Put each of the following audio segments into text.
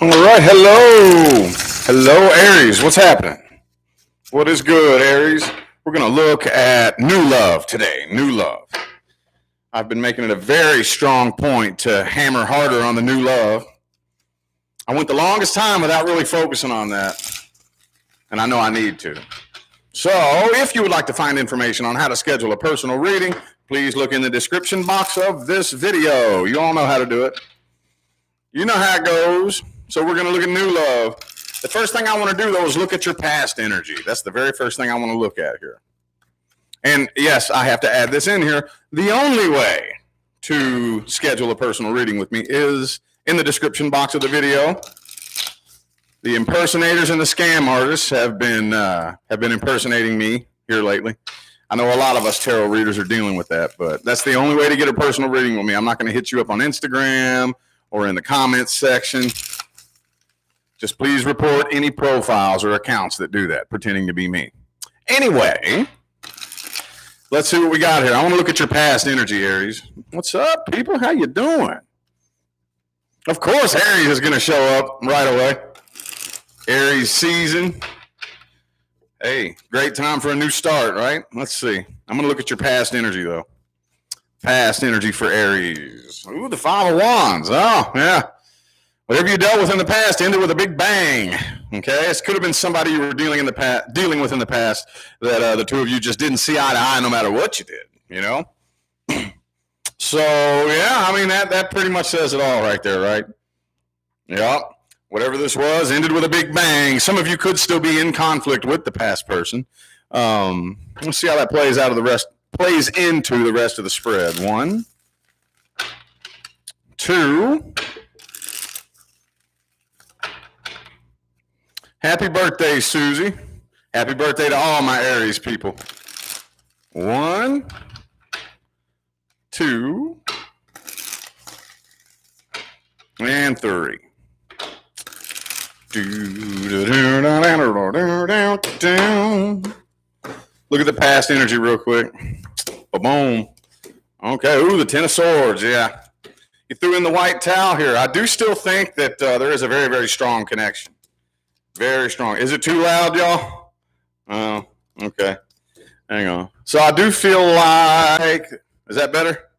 All right, hello. Hello, Aries. What's happening? What is good, Aries? We're going to look at new love today. New love. I've been making it a very strong point to hammer harder on the new love. I went the longest time without really focusing on that, and I know I need to. So, if you would like to find information on how to schedule a personal reading, please look in the description box of this video. You all know how to do it. You know how it goes. So we're going to look at new love. The first thing I want to do, though, is look at your past energy. That's the very first thing I want to look at here. And yes, I have to add this in here. The only way to schedule a personal reading with me is in the description box of the video. The impersonators and the scam artists have been impersonating me here lately. I know a lot of us tarot readers are dealing with that, but that's the only way to get a personal reading with me. I'm not going to hit you up on Instagram or in the comments section. Just please report any profiles or accounts that do that, pretending to be me. Anyway, let's see what we got here. I want to look at your past energy, Aries. What's up, people? How you doing? Of course, Aries is going to show up right away. Aries season. Hey, great time for a new start, right? Let's see. I'm going to look at your past energy, though. Past energy for Aries. Ooh, the Five of Wands. Oh, yeah. Whatever you dealt with in the past ended with a big bang. Okay, this could have been somebody you were dealing with in the past that the two of you just didn't see eye to eye, no matter what you did. You know. So yeah, I mean that pretty much says it all right there, right? Yeah. Whatever this was ended with a big bang. Some of you could still be in conflict with the past person. Let's see how that plays into the rest of the spread. 1, 2. Happy birthday, Susie. Happy birthday to all my Aries people. 1, 2, and 3. Look at the past energy real quick. Boom. Okay. Ooh, the Ten of Swords. Yeah. You threw in the white towel here. I do still think that there is a very, very strong connection. Very strong. Is it too loud, y'all? Oh, okay. Hang on. So I do feel like, is that better?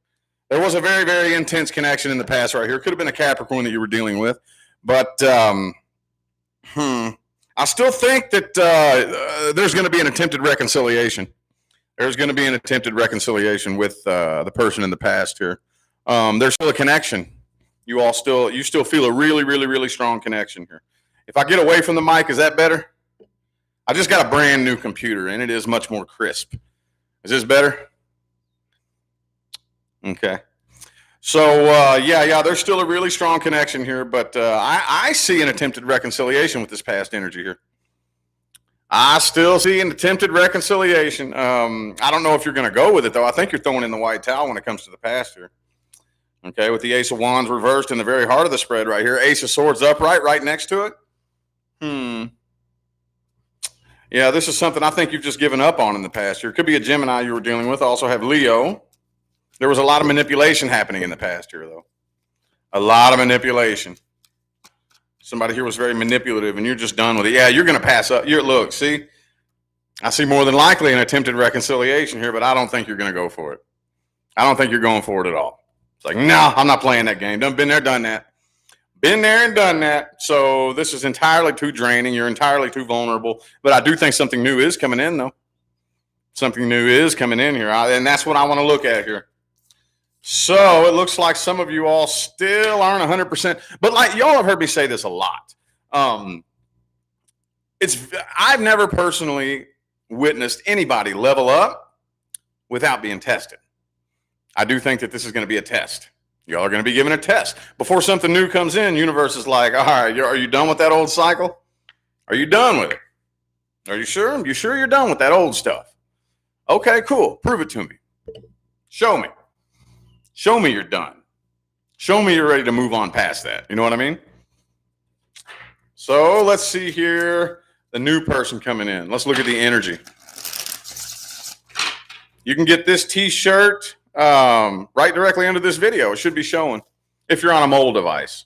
There was a very, very intense connection in the past right here. It could have been a Capricorn that you were dealing with. But I still think that there's going to be an attempted reconciliation. There's going to be an attempted reconciliation with the person in the past here. There's still a connection. You still feel a really, really, really strong connection here. If I get away from the mic, is that better? I just got a brand new computer, and it is much more crisp. Is this better? Okay. So, yeah, there's still a really strong connection here, but I see an attempted reconciliation with this past energy here. I still see an attempted reconciliation. I don't know if you're going to go with it, though. I think you're throwing in the white towel when it comes to the past here. Okay, with the Ace of Wands reversed in the very heart of the spread right here. Ace of Swords upright right next to it. Yeah, this is something I think you've just given up on in the past year. It could be a Gemini you were dealing with. Also have Leo. There was a lot of manipulation happening in the past year, though. A lot of manipulation. Somebody here was very manipulative, and you're just done with it. Yeah, you're going to pass up. Look, see? I see more than likely an attempted reconciliation here, but I don't think you're going to go for it. I don't think you're going for it at all. It's like, no, I'm not playing that game. Been there, done that. Been there and done that. So this is entirely too draining. You're entirely too vulnerable. But I do think something new is coming in, though. Something new is coming in here. And that's what I want to look at here. So it looks like some of you all still aren't 100%. But like y'all have heard me say this a lot. I've never personally witnessed anybody level up without being tested. I do think that this is going to be a test. Y'all are going to be given a test. Before something new comes in, universe is like, all right, are you done with that old cycle? Are you done with it? Are you sure? You sure you're done with that old stuff? Okay, cool. Prove it to me. Show me. Show me you're done. Show me you're ready to move on past that. You know what I mean? So let's see here. The new person coming in. Let's look at the energy. You can get this t-shirt right directly under this video. It should be showing if you're on a mobile device.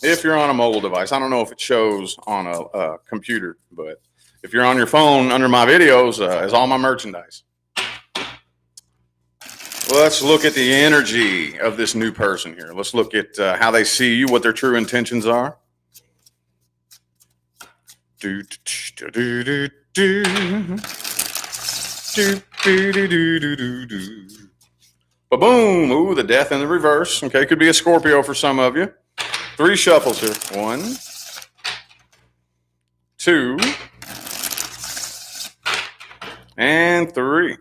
If you're on a mobile device, I don't know if it shows on a computer, but if you're on your phone under my videos, is all my merchandise. Let's look at the energy of this new person here. Let's look at how they see you, what their true intentions are. Ba-boom. Ooh, the death in the reverse. Okay, could be a Scorpio for some of you. 3 shuffles here. 1, 2, and 3.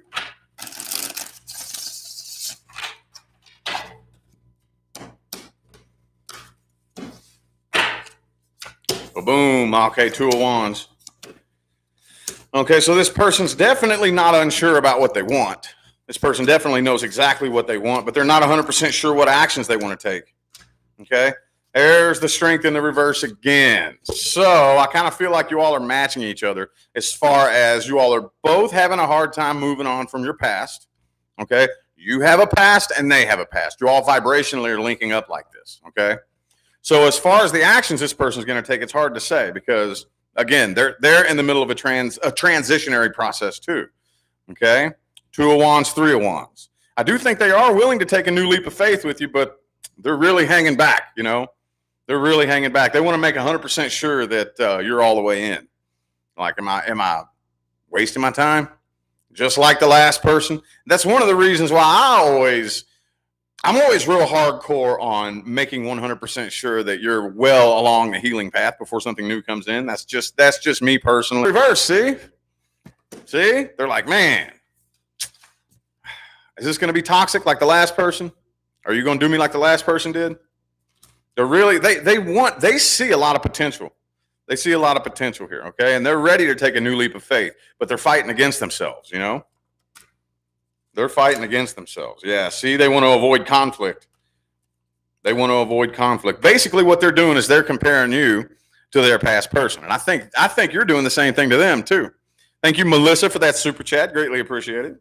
Boom. Okay, 2 of Wands. Okay, so this person's definitely not unsure about what they want. This person definitely knows exactly what they want, but they're not 100% sure what actions they want to take. Okay, there's the Strength in the reverse again. So I kind of feel like you all are matching each other as far as you all are both having a hard time moving on from your past. Okay, you have a past and they have a past. You all vibrationally are linking up like this. Okay. So as far as the actions this person's going to take, it's hard to say because, again, they're in the middle of a transitionary process too. Okay, 2 of Wands, 3 of Wands. I do think they are willing to take a new leap of faith with you, but they're really hanging back. You know, they're really hanging back. They want to make 100% sure that you're all the way in. Like, am I wasting my time? Just like the last person. That's one of the reasons why I'm always real hardcore on making 100% sure that you're well along the healing path before something new comes in. That's just me personally. Reverse, see? They're like, man, is this going to be toxic like the last person? Are you going to do me like the last person did? They're really, they see a lot of potential. They see a lot of potential here, okay? And they're ready to take a new leap of faith, but they're fighting against themselves, you know? They're fighting against themselves. Yeah, see, they want to avoid conflict. They want to avoid conflict. Basically, what they're doing is they're comparing you to their past person. And I think you're doing the same thing to them, too. Thank you, Melissa, for that super chat. Greatly appreciated.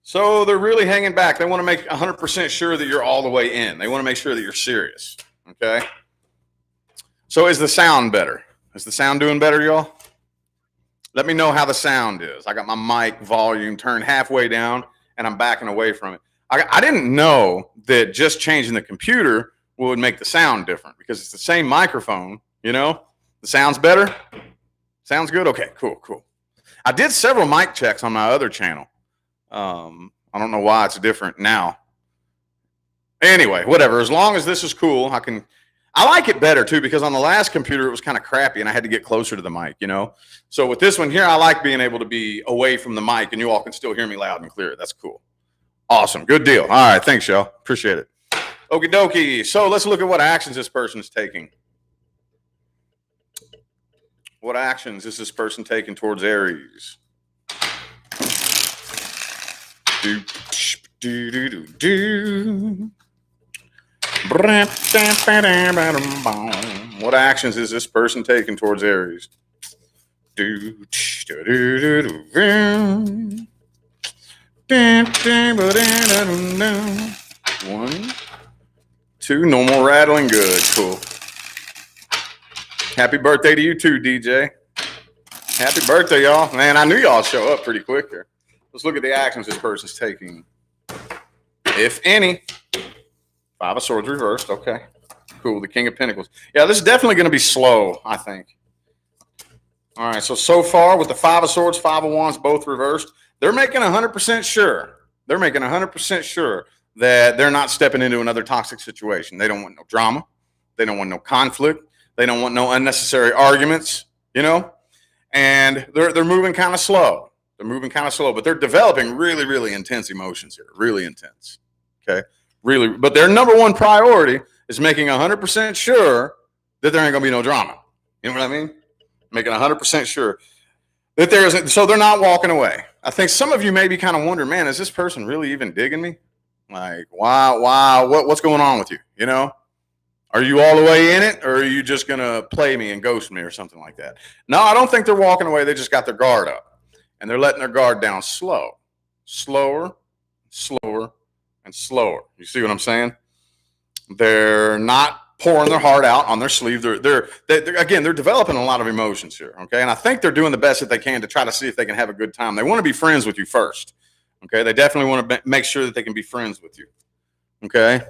So they're really hanging back. They want to make 100% sure that you're all the way in. They want to make sure that you're serious, okay? So is the sound better? Is the sound doing better, y'all? Let me know how the sound is. I got my mic volume turned halfway down, and I'm backing away from it. I didn't know that just changing the computer would make the sound different because it's the same microphone, you know? The sound's better? Sounds good? Okay, cool. I did several mic checks on my other channel. I don't know why it's different now. Anyway, whatever. As long as this is cool, I like it better too because on the last computer it was kind of crappy and I had to get closer to the mic, you know? So with this one here, I like being able to be away from the mic and you all can still hear me loud and clear. That's cool. Awesome. Good deal. All right. Thanks, y'all. Appreciate it. Okie dokie. So let's look at what actions this person is taking. What actions is this person taking towards Aries? What actions is this person taking towards Aries? 1, 2. No more rattling. Good. Cool. Happy birthday to you too, DJ. Happy birthday, y'all. Man, I knew y'all show up pretty quick here. Let's look at the actions this person's taking. If any. 5 of Swords reversed. Okay. Cool. The King of Pentacles. Yeah, this is definitely going to be slow, I think. All right. So far with the 5 of Swords, 5 of Wands, both reversed, they're making 100% sure. They're making 100% sure that they're not stepping into another toxic situation. They don't want no drama. They don't want no conflict. They don't want no unnecessary arguments, you know? And they're moving kind of slow. They're moving kind of slow, but they're developing really, really intense emotions here. Really intense. Okay. Really. But their number one priority is making 100% sure that there ain't going to be no drama. You know what I mean? Making 100% sure that there isn't. So they're not walking away. I think some of you may be kind of wondering, man, is this person really even digging me? Like, wow, what's going on with you? You know? Are you all the way in it, or are you just going to play me and ghost me or something like that? No, I don't think they're walking away. They just got their guard up. And they're letting their guard down slower, and slower. You see what I'm saying? They're not pouring their heart out on their sleeve. They're again, they're developing a lot of emotions here. Okay. And I think they're doing the best that they can to try to see if they can have a good time. They want to be friends with you first. Okay. They definitely want to make sure that they can be friends with you. Okay.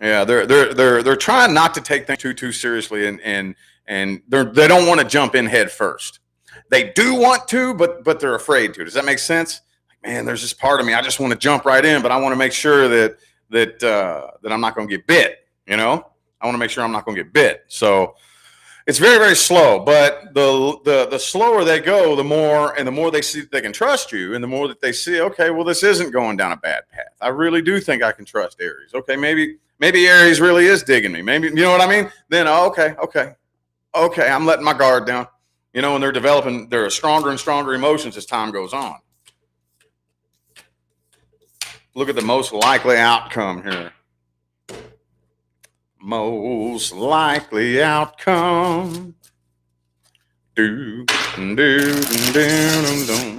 Yeah. They're trying not to take things too seriously, and they don't want to jump in head first. They do want to, but they're afraid to. Does that make sense? Like, man, there's this part of me. I just want to jump right in, but I want to make sure that I'm not going to get bit. You know, I want to make sure I'm not going to get bit. So it's very, very slow. But the slower they go, the more they see that they can trust you, and the more that they see, okay, well, this isn't going down a bad path. I really do think I can trust Aries. Okay, maybe Aries really is digging me. Maybe, you know what I mean? Then, okay, I'm letting my guard down. You know, and they're developing their stronger and stronger emotions as time goes on. Look at the most likely outcome here. Most likely outcome. Do, do, do, do, do.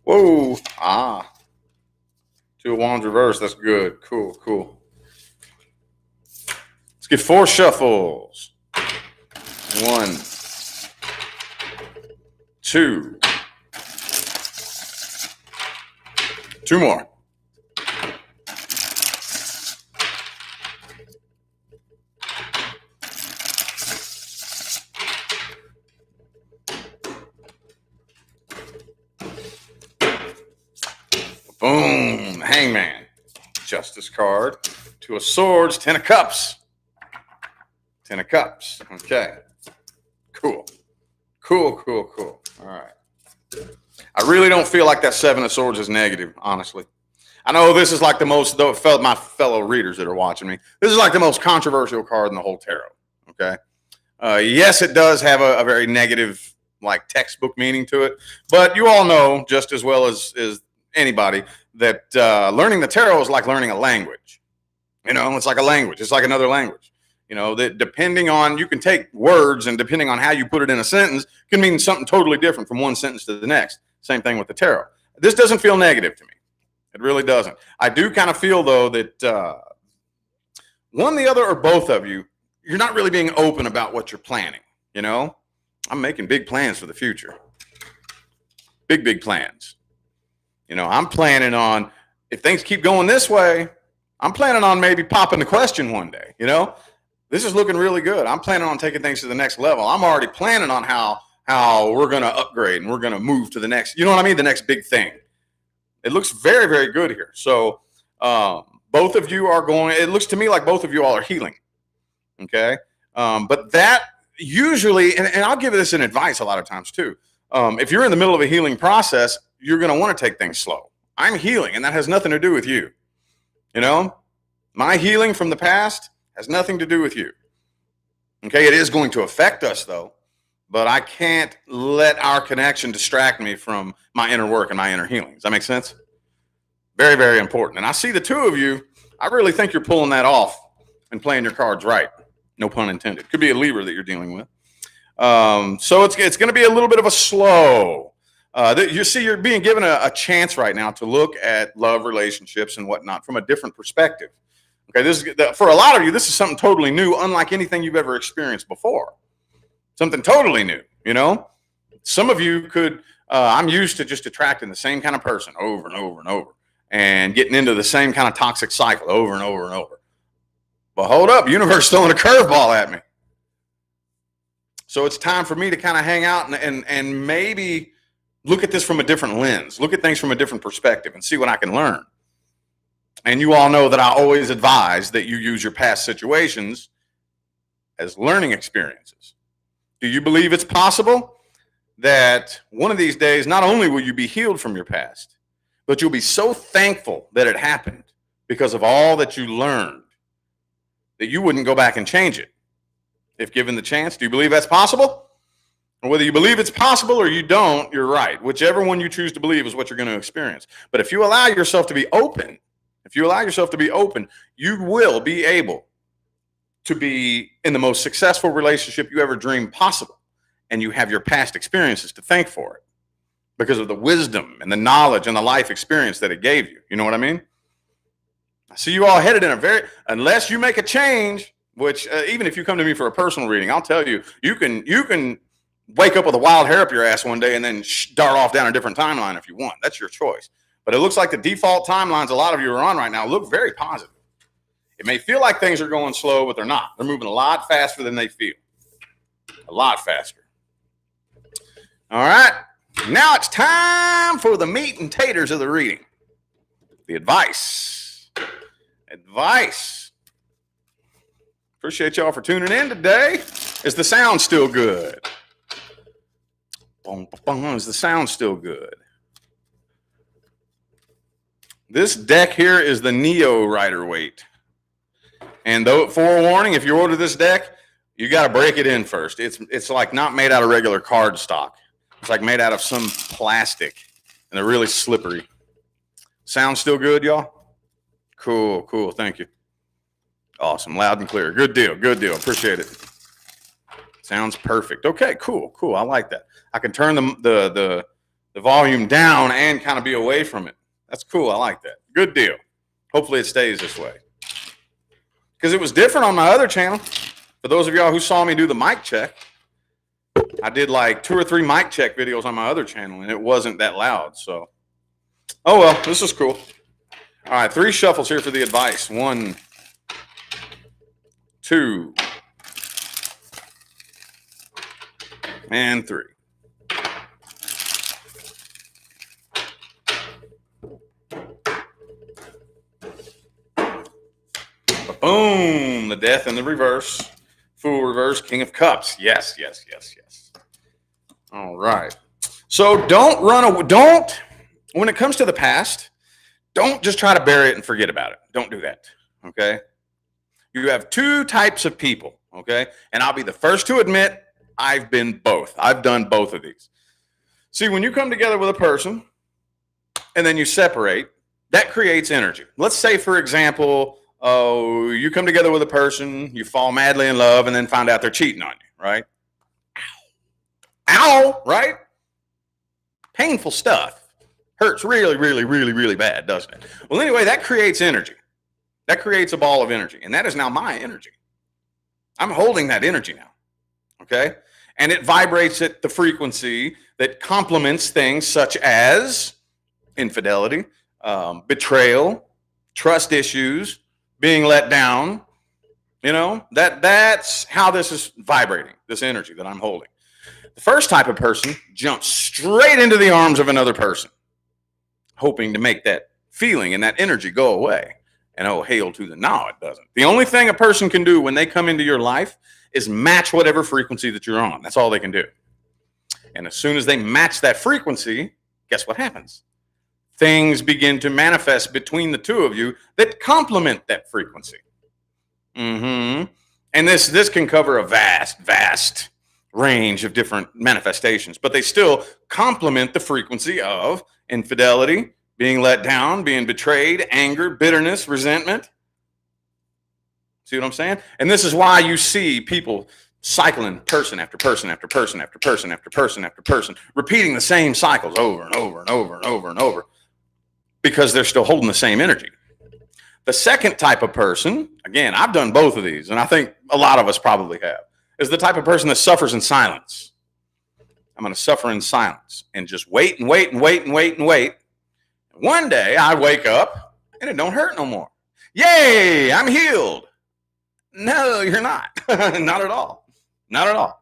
Whoa. Two of Wands reverse. That's good. Cool. Let's get 4 shuffles. 1, 2. 2 more. Boom. Hangman. Justice card. 2 of Swords. 10 of Cups. 10 of Cups. Okay. Cool. All right. I really don't feel like that 7 of Swords is negative, honestly. I know this is like the most, though, my fellow readers that are watching me, this is like the most controversial card in the whole tarot. Okay. Yes, it does have a very negative, like, textbook meaning to it. But you all know just as well as anybody that learning the tarot is like learning a language. You know, it's like a language. It's like another language. You know, that depending on, you can take words, and depending on how you put it in a sentence, can mean something totally different from one sentence to the next. Same thing with the tarot. This doesn't feel negative to me. It really doesn't. I do kind of feel, though, that one, the other, or both of you, you're not really being open about what you're planning. You know, I'm making big plans for the future. Big plans. You know, I'm planning on, if things keep going this way, I'm planning on maybe popping the question one day. You know, this is looking really good. I'm planning on taking things to the next level. I'm already planning on how we're going to upgrade and we're going to move to the next, you know what I mean? The next big thing. It looks very, very good here. So both of you are going, it looks to me like both of you all are healing. Okay. But that usually, and I'll give this an advice a lot of times too. If you're in the middle of a healing process, you're going to want to take things slow. I'm healing, and that has nothing to do with you. You know, my healing from the past has nothing to do with you. Okay. It is going to affect us, though. But I can't let our connection distract me from my inner work and my inner healing. Does that make sense? Very, very important. And I see the 2 of you, I really think you're pulling that off and playing your cards right. No pun intended. Could be a Libra that you're dealing with. So it's going to be a little bit of a slow. You see, you're being given a chance right now to look at love, relationships, and whatnot from a different perspective. Okay, this is, for a lot of you, this is something totally new, unlike anything you've ever experienced before. Something totally new, you know? Some of you could, I'm used to just attracting the same kind of person over and over and over, and getting into the same kind of toxic cycle over and over and over. But hold up, universe throwing a curveball at me. So it's time for me to kind of hang out and maybe look at this from a different lens, look at things from a different perspective, and see what I can learn. And you all know that I always advise that you use your past situations as learning experiences. Do you believe it's possible that one of these days, not only will you be healed from your past, but you'll be so thankful that it happened because of all that you learned that you wouldn't go back and change it if given the chance? Do you believe that's possible? And whether you believe it's possible or you don't, you're right. Whichever one you choose to believe is what you're going to experience. But if you allow yourself to be open, you will be able to be in the most successful relationship you ever dreamed possible. And you have your past experiences to thank for it because of the wisdom and the knowledge and the life experience that it gave you. You know what I mean? see you all headed in a unless you make a change, which even if you come to me for a personal reading, I'll tell you, you can wake up with a wild hair up your ass one day and then dart off down a different timeline if you want. That's your choice. But it looks like the default timelines a lot of you are on right now look very positive. It may feel like things are going slow, but they're not. They're moving a lot faster than they feel. A lot faster. All right. Now it's time for the meat and taters of the reading. The advice. Advice. Appreciate y'all for tuning in today. Is the sound still good? Is the sound still good? This deck here is the Neo Rider Waite. And though, forewarning, if you order this deck, you got to break it in first. It's like not made out of regular card stock. It's like made out of some plastic, and they're really slippery. Sound still good, y'all? Cool, cool. Thank you. Awesome. Loud and clear. Good deal. Good deal. Appreciate it. Sounds perfect. Okay, cool, cool. I like that. I can turn the volume down and kind of be away from it. That's cool. I like that. Good deal. Hopefully it stays this way. Because it was different on my other channel. For those of y'all who saw me do the mic check, I did like 2 or 3 mic check videos on my other channel, and it wasn't that loud. So, oh well, this is cool. All right, 3 shuffles here for the advice. 1, 2, and 3. Boom, the death in the reverse. Fool reverse, King of Cups. Yes, yes, yes, yes. All right. So don't run away. When it comes to the past, don't just try to bury it and forget about it. Don't do that, okay? You have 2 types of people, okay? And I'll be the first to admit I've been both. I've done both of these. See, when you come together with a person and then you separate, that creates energy. Let's say, for example, oh, you come together with a person, you fall madly in love, and then find out they're cheating on you, right? Ow. Ow, right? Painful stuff. Hurts really, really, really, really bad, doesn't it? Well, anyway, that creates energy. That creates a ball of energy, and that is now my energy. I'm holding that energy now, okay? And it vibrates at the frequency that complements things such as infidelity, betrayal, trust issues, being let down. You know, that's how this is vibrating, this energy that I'm holding. The first type of person jumps straight into the arms of another person, hoping to make that feeling and that energy go away. And oh, hail to the no, it doesn't. The only thing a person can do when they come into your life is match whatever frequency that you're on. That's all they can do. And as soon as they match that frequency, guess what happens? Things begin to manifest between the 2 of you that complement that frequency. And this can cover a vast range of different manifestations, but they still complement the frequency of infidelity, being let down, being betrayed, anger, bitterness, resentment. See what I'm saying? And this is why you see people cycling person after person after person after person after person after person, repeating the same cycles over and over and over and over and over, because they're still holding the same energy. The second type of person, again, I've done both of these, and I think a lot of us probably have, is the type of person that suffers in silence. I'm going to suffer in silence and just wait and wait and wait and wait and wait. One day I wake up and it don't hurt no more. Yay, I'm healed. No, you're not. Not at all. Not at all.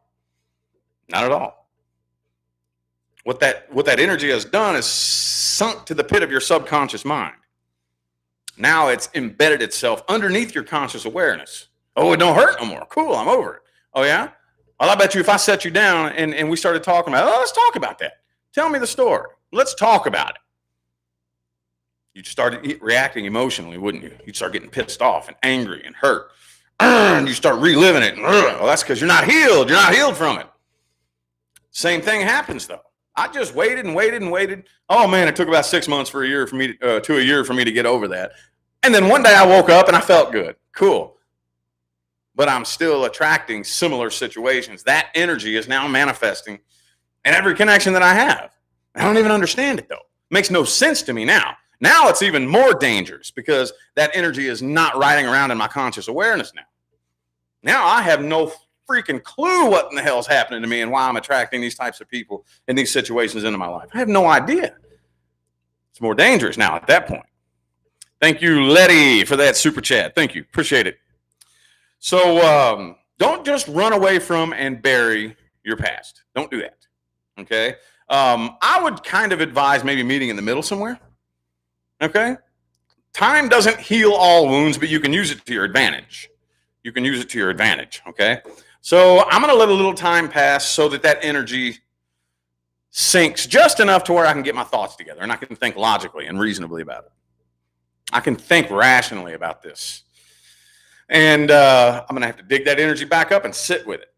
Not at all. What that energy has done is sunk to the pit of your subconscious mind. Now it's embedded itself underneath your conscious awareness. Oh, it don't hurt no more. Cool, I'm over it. Oh, yeah? Well, I bet you if I set you down and we started talking about, let's talk about that. Tell me the story. Let's talk about it. You'd start reacting emotionally, wouldn't you? You'd start getting pissed off and angry and hurt. And you start reliving it. Well, that's because you're not healed. You're not healed from it. Same thing happens, though. I just waited and waited and waited. Oh, man, it took about 6 months to a year for me to get over that. And then one day I woke up and I felt good. Cool. But I'm still attracting similar situations. That energy is now manifesting in every connection that I have. I don't even understand it, though. It makes no sense to me now. Now it's even more dangerous because that energy is not riding around in my conscious awareness now. Now I have no freaking clue what in the hell's happening to me and why I'm attracting these types of people in these situations into my life. I have no idea. It's more dangerous now at that point. Thank you, Letty, for that super chat. Thank you. Appreciate it. So don't just run away from and bury your past. Don't do that. Okay? I would kind of advise maybe meeting in the middle somewhere. Okay? Time doesn't heal all wounds, but you can use it to your advantage. You can use it to your advantage. Okay? So I'm going to let a little time pass so that that energy sinks just enough to where I can get my thoughts together and I can think logically and reasonably about it. I can think rationally about this. And I'm going to have to dig that energy back up and sit with it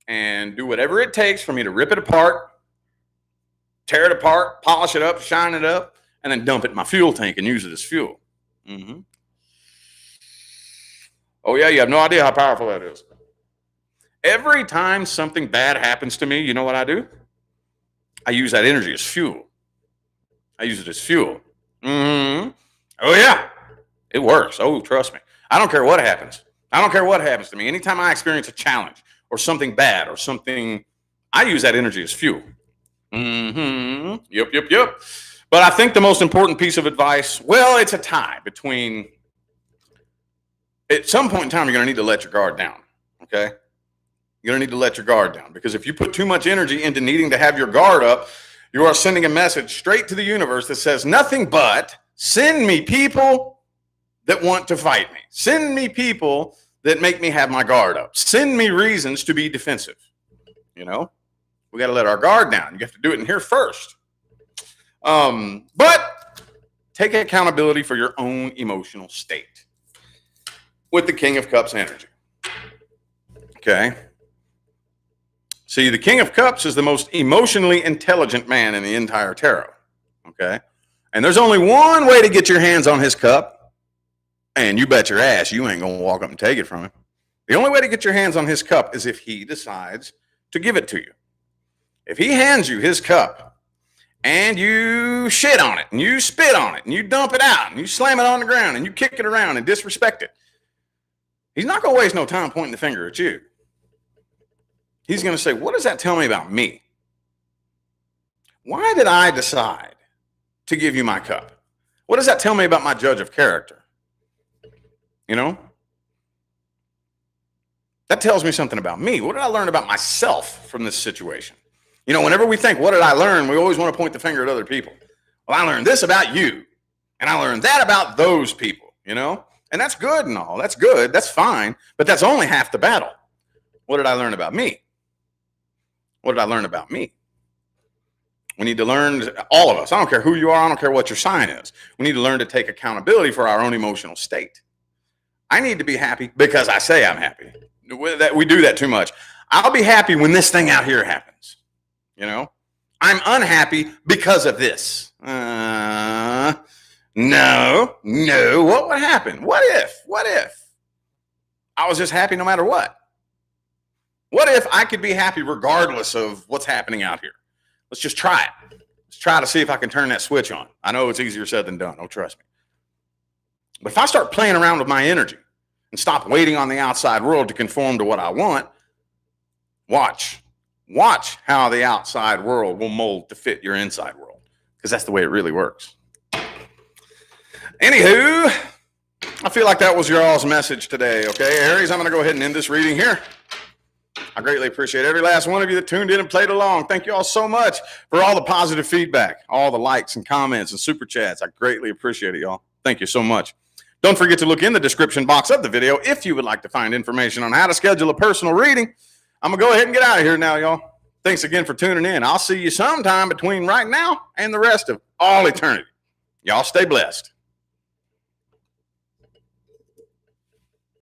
and do whatever it takes for me to rip it apart, tear it apart, polish it up, shine it up, and then dump it in my fuel tank and use it as fuel. Mm-hmm. Oh, yeah, you have no idea how powerful that is. Every time something bad happens to me, you know what I do? I use that energy as fuel. I use it as fuel. Mm-hmm. Oh, yeah, it works. Oh, trust me. I don't care what happens. I don't care what happens to me. Anytime I experience a challenge or something bad or something, I use that energy as fuel. Mm-hmm. Yep. But I think the most important piece of advice, well, it's a tie between, at some point in time, you're going to need to let your guard down, okay? You're going to need to let your guard down because if you put too much energy into needing to have your guard up, you are sending a message straight to the universe that says nothing but send me people that want to fight me. Send me people that make me have my guard up. Send me reasons to be defensive. You know, we got to let our guard down. You have to do it in here first. But take accountability for your own emotional state with the King of Cups energy. Okay. See, the King of Cups is the most emotionally intelligent man in the entire tarot. Okay. And there's only one way to get your hands on his cup. And you bet your ass you ain't going to walk up and take it from him. The only way to get your hands on his cup is if he decides to give it to you. If he hands you his cup and you shit on it and you spit on it and you dump it out and you slam it on the ground and you kick it around and disrespect it, he's not going to waste no time pointing the finger at you. He's going to say, what does that tell me about me? Why did I decide to give you my cup? What does that tell me about my judge of character? You know? That tells me something about me. What did I learn about myself from this situation? You know, whenever we think, what did I learn? We always want to point the finger at other people. Well, I learned this about you. And I learned that about those people, you know? And that's good and all. That's good. That's fine. But that's only half the battle. What did I learn about me? What did I learn about me? We need to learn, all of us, I don't care who you are, I don't care what your sign is. We need to learn to take accountability for our own emotional state. I need to be happy because I say I'm happy. We do that too much. I'll be happy when this thing out here happens. You know, I'm unhappy because of this. No. What would happen? What if I was just happy no matter what? What if I could be happy regardless of what's happening out here? Let's just try it. Let's try to see if I can turn that switch on. I know it's easier said than done. Oh, trust me. But if I start playing around with my energy and stop waiting on the outside world to conform to what I want, watch how the outside world will mold to fit your inside world, because that's the way it really works. Anywho, I feel like that was your all's message today, okay? Aries, I'm going to go ahead and end this reading here. I greatly appreciate every last one of you that tuned in and played along. Thank you all so much for all the positive feedback, all the likes and comments and super chats. I greatly appreciate it, y'all. Thank you so much. Don't forget to look in the description box of the video if you would like to find information on how to schedule a personal reading. I'm going to go ahead and get out of here now, y'all. Thanks again for tuning in. I'll see you sometime between right now and the rest of all eternity. Y'all stay blessed.